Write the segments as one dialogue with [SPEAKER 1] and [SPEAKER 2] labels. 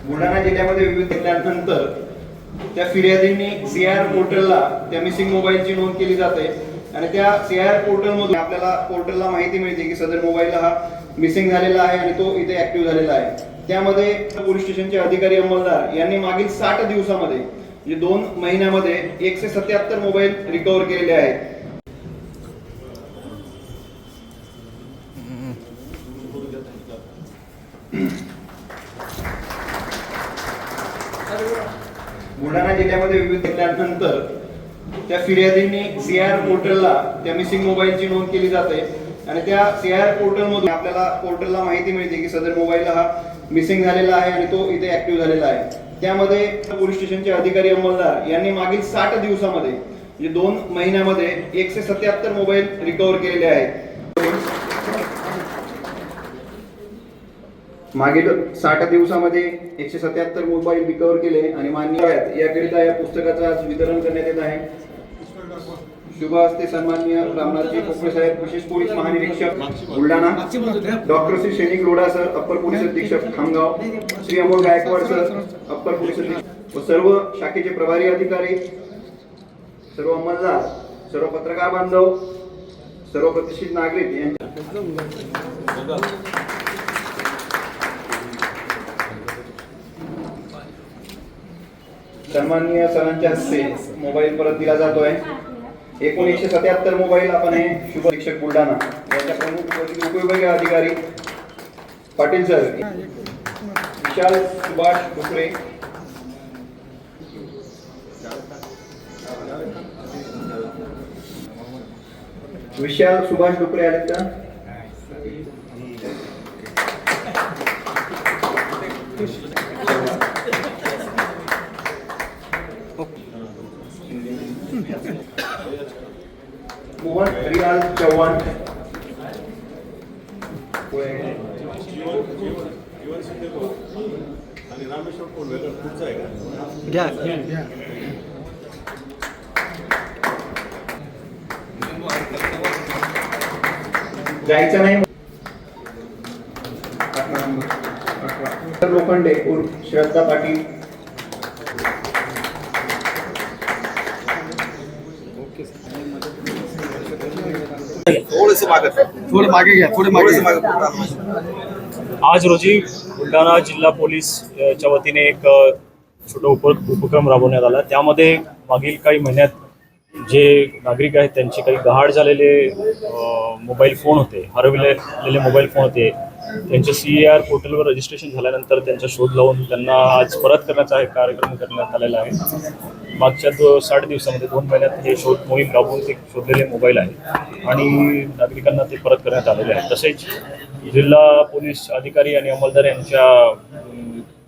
[SPEAKER 1] बुलढाणा जिल्ह्यामध्ये विविध घटनांनंतर त्या फिर्यादींनी सीआर पोर्टलला त्या मिसिंग मोबाईलची नोंद केली जाते आणि त्या सीआर पोर्टलमधून आपल्याला पोर्टलला माहिती मिळते की सदर मोबाईल हा मिसिंग झालेला आहे आणि तो इथे ऍक्टिव्ह झालेला आहे। त्यामध्ये पोलीस स्टेशनचे अधिकारी अंमलदार यांनी मागील 60 दिवसामध्ये म्हणजे 2 महिन्यामध्ये 177 मोबाईल रिकव्हर केलेले आहेत। बुलढाणा जिल्ह्यामध्ये विविध घटनांनंतर त्या फिर्यादींनी सीआर पोर्टलला त्या मिसिंग मोबाईलची नोंद केली जाते आणि त्या सीआर पोर्टलमधून आपल्याला पोर्टलला माहिती मिळते की सदर मोबाईल हा मिसिंग झालेला आहे आणि तो इथे ऍक्टिव्ह झालेला आहे। त्यामध्ये पोलीस स्टेशनचे अधिकारी अंमलदार यांनी मागील 60 दिवसामध्ये म्हणजे 2 महिन्यामध्ये 177 मोबाईल रिकव्हर केलेले आहेत। मागील 60 दिवसामध्ये 177 मोबाईल रिकव्हर केले आणि मान्य आहेत याकरिता या पुस्तकाचं आज वितरण करण्यात येत आहे। शुभ हस्ते सन्माननीय रामनाथजी कोकणे साहेब, विशेष पोलीस महानिरीक्षक बुलढाणा, डॉक्टर श्री सैनिक लोढा सर, अप्पर पोलीस अधीक्षक Khamgaon, Shri Amol Gaikwad sir, upper police अधीक्षक व सर्व शाखेचे प्रभारी अधिकारी, सर्व अंमलदार, सर्व पत्रकार बांधव, सर्व प्रतिष्ठित नागरिक यांच्या सन्माननीय सरांच्या हस्ते मोबाईल परत दिला जातोय। 177 मोबाईल आपण हे शुभ शिक्षक बुलढाणा याच्या प्रमुख उपविभागीय अधिकारी पाटील सर, विशाल सुभाष डुकरे, आलेत का? मोहन रियाल चव्हाण, जायचं नाही लोखंडे उर्फ श्रद्धा पाटील,
[SPEAKER 2] थोडे मागे घ्या, थोडे मागे।
[SPEAKER 3] आज रोजी बुलढाणा जिल्हा पोलीस च्या वतीने एक छोटा उपक्रम राबवण्यात आला। त्यामध्ये मागील काही महिन्यात जे नागरिक आहेत त्यांचे काही गहाळ झालेले मोबाईल फोन होते, हरवलेले मोबाईल फोन होते, त्यांचे सीआर पोर्टलवर रजिस्ट्रेशन झाल्यानंतर त्यांचा शोध लावून त्यांना आज परत करण्याचा एक कार्यक्रम करण्यात आलेला आहे। मागच्या 60 दिवसामध्ये 2 महिन्यात हे शोध मोहीम राबवून ते शोधलेले मोबाईल आहे आणि नागरिकांना ते परत करण्यात आलेले आहे। तसेच जिल्हा पोलीस अधिकारी आणि अंमलदार यांच्या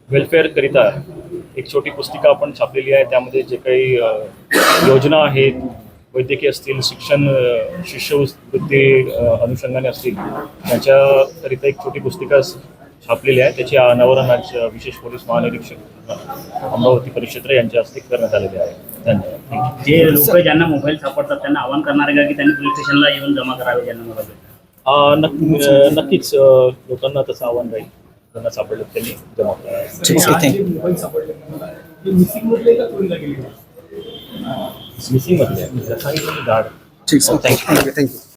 [SPEAKER 3] वेलफेअरकरिता एक छोटी पुस्तिका आपण छापलेली आहे। त्यामध्ये जे काही योजना आहेत, वैद्यकीय असतील, शिक्षण शिष्यवृत्ती अनुषंगाने असतील, त्याच्याकरिता एक छोटी पुस्तिका छापलेली आहे। त्याची अनावरण आज विशेष पोलीस महानिरीक्षक अमरावती परिक्षेत्र यांच्या हस्ते करण्यात आलेले आहे। धन्यवाद।
[SPEAKER 4] जे लोक ज्यांना मोबाईल सापडतात त्यांना आवाहन करणार आहे का की त्यांनी पोलीस स्टेशनला येऊन जमा करावे ज्यांना मोबाईल?
[SPEAKER 3] नक्कीच लोकांना तसं आव्हान राहील, ज्यांना सापडलं त्यांनी जमा करावे। मिसिंग मधले सांगितलं
[SPEAKER 2] ठीक, थँक्यू।